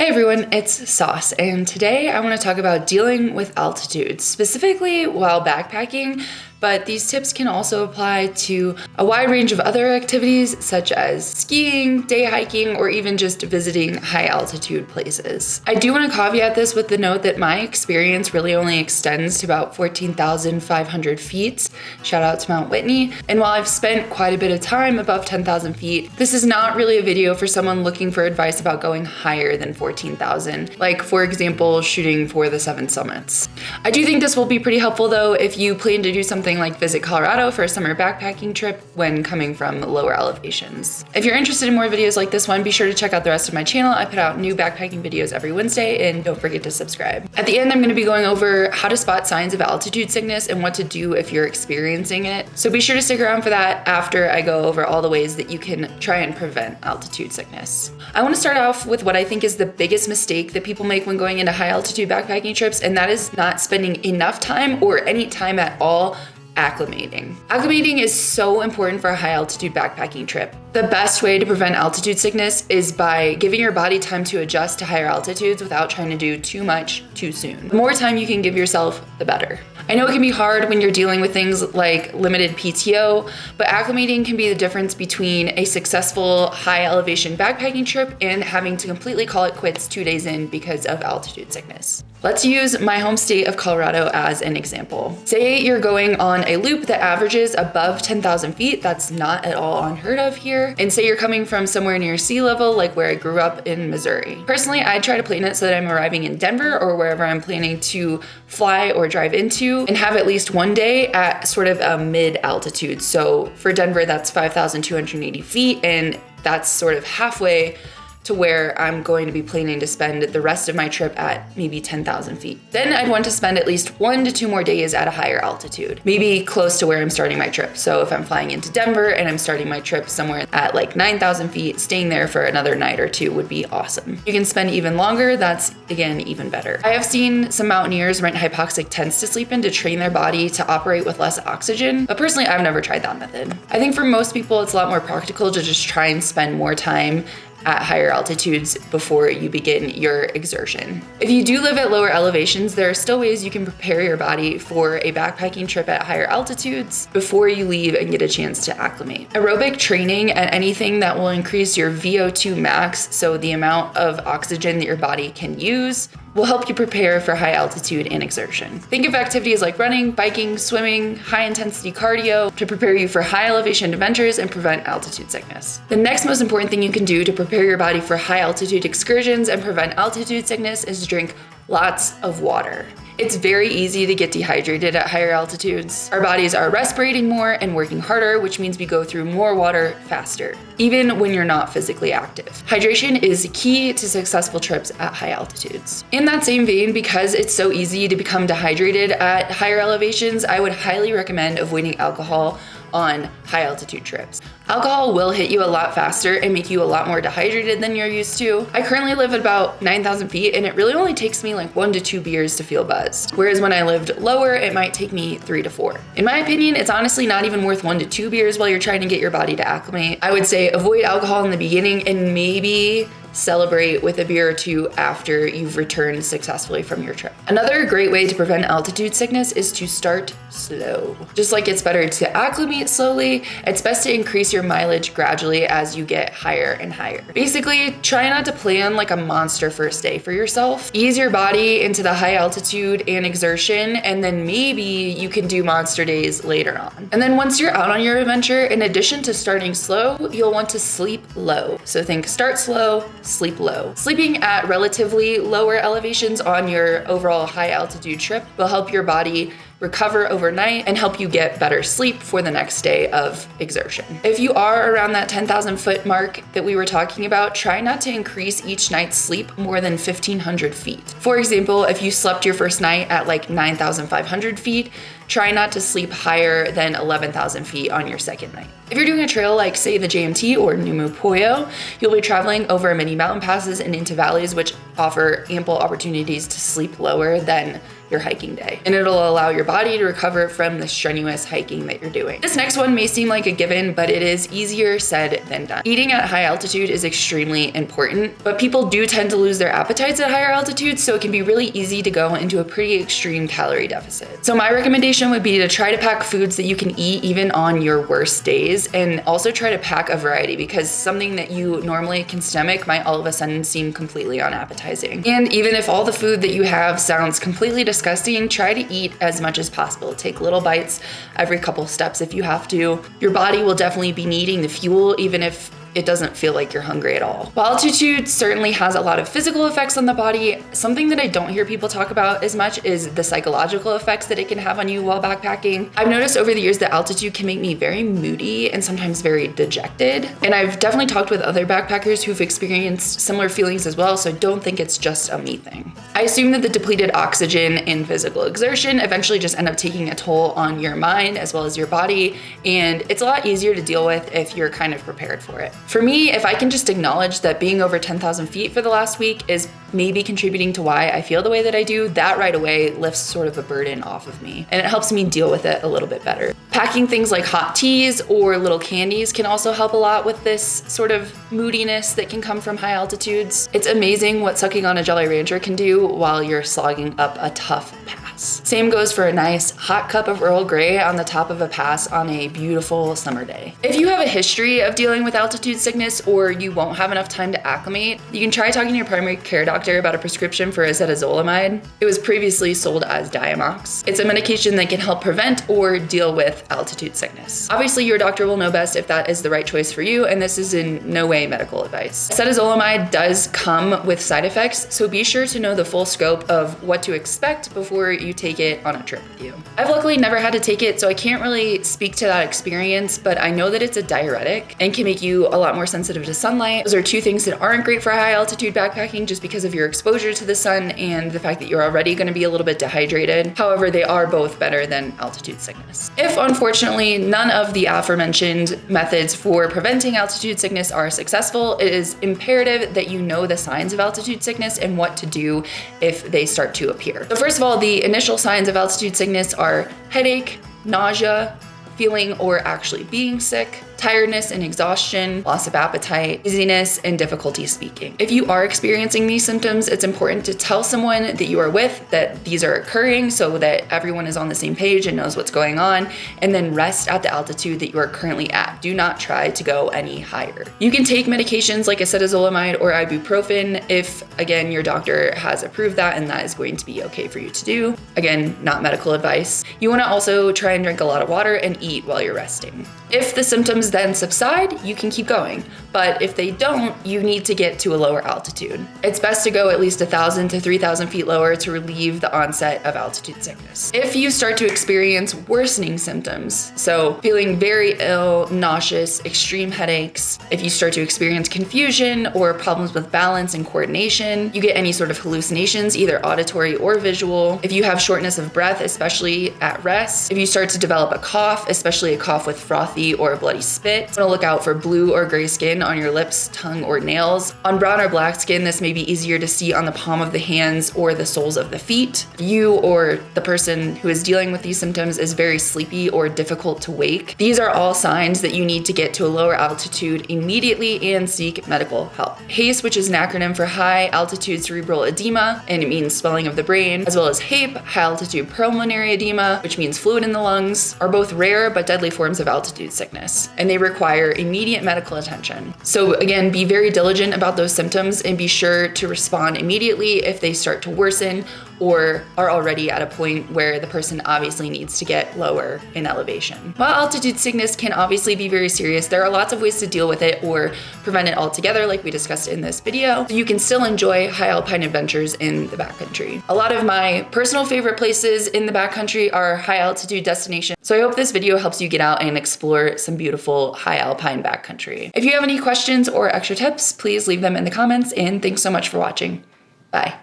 Hey everyone, it's Sauce, and today I want to talk about dealing with altitude, specifically while backpacking, but these tips can also apply to a wide range of other activities such as skiing, day hiking, or even just visiting high altitude places. I do want to caveat this with the note that my experience really only extends to about 14,500 feet. Shout out to Mount Whitney. And while I've spent quite a bit of time above 10,000 feet, this is not really a video for someone looking for advice about going higher than 14,000, like for example, shooting for the 7 summits. I do think this will be pretty helpful though if you plan to do something like visit Colorado for a summer backpacking trip when coming from lower elevations. If you're interested in more videos like this one, be sure to check out the rest of my channel. I put out new backpacking videos every Wednesday, and don't forget to subscribe. At the end, I'm going to be going over how to spot signs of altitude sickness and what to do if you're experiencing it. So be sure to stick around for that after I go over all the ways that you can try and prevent altitude sickness. I want to start off with what I think is the biggest mistake that people make when going into high altitude backpacking trips, and that is not spending enough time or any time at all acclimating. Acclimating is so important for a high altitude backpacking trip. The best way to prevent altitude sickness is by giving your body time to adjust to higher altitudes without trying to do too much too soon. The more time you can give yourself, the better. I know it can be hard when you're dealing with things like limited PTO, but acclimating can be the difference between a successful high elevation backpacking trip and having to completely call it quits 2 days in because of altitude sickness. Let's use my home state of Colorado as an example. Say you're going on a loop that averages above 10,000 feet. That's not at all unheard of here. And say you're coming from somewhere near sea level, like where I grew up in Missouri. Personally, I try to plan it so that I'm arriving in Denver or wherever I'm planning to fly or drive into and have at least one day at sort of a mid altitude. So for Denver, that's 5,280 feet, and that's sort of halfway to where I'm going to be planning to spend the rest of my trip at maybe 10,000 feet. Then I'd want to spend at least 1 to 2 more days at a higher altitude, maybe close to where I'm starting my trip. So if I'm flying into Denver and I'm starting my trip somewhere at like 9,000 feet, staying there for another night or 2 would be awesome. You can spend even longer, that's again, even better. I have seen some mountaineers rent hypoxic tents to sleep in to train their body to operate with less oxygen, but personally, I've never tried that method. I think for most people, it's a lot more practical to just try and spend more time at higher altitudes before you begin your exertion. If you do live at lower elevations, there are still ways you can prepare your body for a backpacking trip at higher altitudes before you leave and get a chance to acclimate. Aerobic training and anything that will increase your VO2 max, so the amount of oxygen that your body can use, will help you prepare for high altitude and exertion. Think of activities like running, biking, swimming, high intensity cardio to prepare you for high elevation adventures and prevent altitude sickness. The next most important thing you can do to prepare your body for high altitude excursions and prevent altitude sickness is to drink lots of water. It's very easy to get dehydrated at higher altitudes. Our bodies are respirating more and working harder, which means we go through more water faster, even when you're not physically active. Hydration is key to successful trips at high altitudes. In that same vein, because it's so easy to become dehydrated at higher elevations, I would highly recommend avoiding alcohol on high altitude trips. Alcohol will hit you a lot faster and make you a lot more dehydrated than you're used to. I currently live at about 9,000 feet, and it really only takes me like 1 to 2 beers to feel buzzed. Whereas when I lived lower, it might take me 3 to 4. In my opinion, it's honestly not even worth 1 to 2 beers while you're trying to get your body to acclimate. I would say avoid alcohol in the beginning and maybe celebrate with a beer or 2 after you've returned successfully from your trip. Another great way to prevent altitude sickness is to start slow. Just like it's better to acclimate slowly, it's best to increase your mileage gradually as you get higher and higher. Basically, try not to plan like a monster first day for yourself. Ease your body into the high altitude and exertion, and then maybe you can do monster days later on. And then once you're out on your adventure, in addition to starting slow, you'll want to sleep low. So think start slow, sleep low. Sleeping at relatively lower elevations on your overall high altitude trip will help your body recover overnight and help you get better sleep for the next day of exertion. If you are around that 10,000 foot mark that we were talking about, try not to increase each night's sleep more than 1,500 feet. For example, if you slept your first night at like 9,500 feet, try not to sleep higher than 11,000 feet on your second night. If you're doing a trail like, say, the JMT or Numu Poyo, you'll be traveling over many mountain passes and into valleys, which offer ample opportunities to sleep lower than your hiking day. And it'll allow your body to recover from the strenuous hiking that you're doing. This next one may seem like a given, but it is easier said than done. Eating at high altitude is extremely important, but people do tend to lose their appetites at higher altitudes, so it can be really easy to go into a pretty extreme calorie deficit. So my recommendation would be to try to pack foods that you can eat even on your worst days, and also try to pack a variety, because something that you normally can stomach might all of a sudden seem completely unappetizing. And even if all the food that you have sounds completely disgusting, try to eat as much as possible. Take little bites every couple steps if you have to. Your body will definitely be needing the fuel, even if it doesn't feel like you're hungry at all. While altitude certainly has a lot of physical effects on the body, something that I don't hear people talk about as much is the psychological effects that it can have on you while backpacking. I've noticed over the years that altitude can make me very moody and sometimes very dejected. And I've definitely talked with other backpackers who've experienced similar feelings as well, so I don't think it's just a me thing. I assume that the depleted oxygen and physical exertion eventually just end up taking a toll on your mind as well as your body, and it's a lot easier to deal with if you're kind of prepared for it. For me, if I can just acknowledge that being over 10,000 feet for the last week is maybe contributing to why I feel the way that I do, that right away lifts sort of a burden off of me, and it helps me deal with it a little bit better. Packing things like hot teas or little candies can also help a lot with this sort of moodiness that can come from high altitudes. It's amazing what sucking on a Jolly Rancher can do while you're slogging up a tough pass. Same goes for a nice hot cup of Earl Grey on the top of a pass on a beautiful summer day. If you have a history of dealing with altitude sickness, or you won't have enough time to acclimate, you can try talking to your primary care doctor about a prescription for acetazolamide. It was previously sold as Diamox. It's a medication that can help prevent or deal with altitude sickness. Obviously, your doctor will know best if that is the right choice for you, and this is in no way medical advice. Acetazolamide does come with side effects, so be sure to know the full scope of what to expect before you take it on a trip with you. I've luckily never had to take it, so I can't really speak to that experience, but I know that it's a diuretic and can make you a lot more sensitive to sunlight. Those are two things that aren't great for high altitude backpacking just because of your exposure to the sun and the fact that you're already going to be a little bit dehydrated. However, they are both better than altitude sickness. If unfortunately none of the aforementioned methods for preventing altitude sickness are successful, it is imperative that you know the signs of altitude sickness and what to do if they start to appear. So first of all, the initial signs of altitude sickness are headache, nausea, feeling or actually being sick, tiredness and exhaustion, loss of appetite, dizziness, and difficulty speaking. If you are experiencing these symptoms, it's important to tell someone that you are with that these are occurring so that everyone is on the same page and knows what's going on, and then rest at the altitude that you are currently at. Do not try to go any higher. You can take medications like acetazolamide or ibuprofen if, again, your doctor has approved that and that is going to be okay for you to do. Again, not medical advice. You want to also try and drink a lot of water and eat while you're resting. If the symptoms then subside, you can keep going. But if they don't, you need to get to a lower altitude. It's best to go at least 1,000 to 3,000 feet lower to relieve the onset of altitude sickness. If you start to experience worsening symptoms, so feeling very ill, nauseous, extreme headaches, if you start to experience confusion or problems with balance and coordination, you get any sort of hallucinations, either auditory or visual, if you have shortness of breath, especially at rest, if you start to develop a cough, especially a cough with frothy or bloody spit, you want to look out for blue or gray skin on your lips, tongue, or nails. On brown or black skin, this may be easier to see on the palm of the hands or the soles of the feet. You or the person who is dealing with these symptoms is very sleepy or difficult to wake. These are all signs that you need to get to a lower altitude immediately and seek medical help. HACE, which is an acronym for high altitude cerebral edema, and it means swelling of the brain, as well as HAPE, high altitude pulmonary edema, which means fluid in the lungs, are both rare but deadly forms of altitude sickness, and they require immediate medical attention. So again, be very diligent about those symptoms and be sure to respond immediately if they start to worsen or are already at a point where the person obviously needs to get lower in elevation. While altitude sickness can obviously be very serious, there are lots of ways to deal with it or prevent it altogether, like we discussed in this video. So you can still enjoy high alpine adventures in the backcountry. A lot of my personal favorite places in the backcountry are high altitude destinations. So I hope this video helps you get out and explore some beautiful high alpine backcountry. If you have any questions or extra tips, please leave them in the comments, and thanks so much for watching. Bye.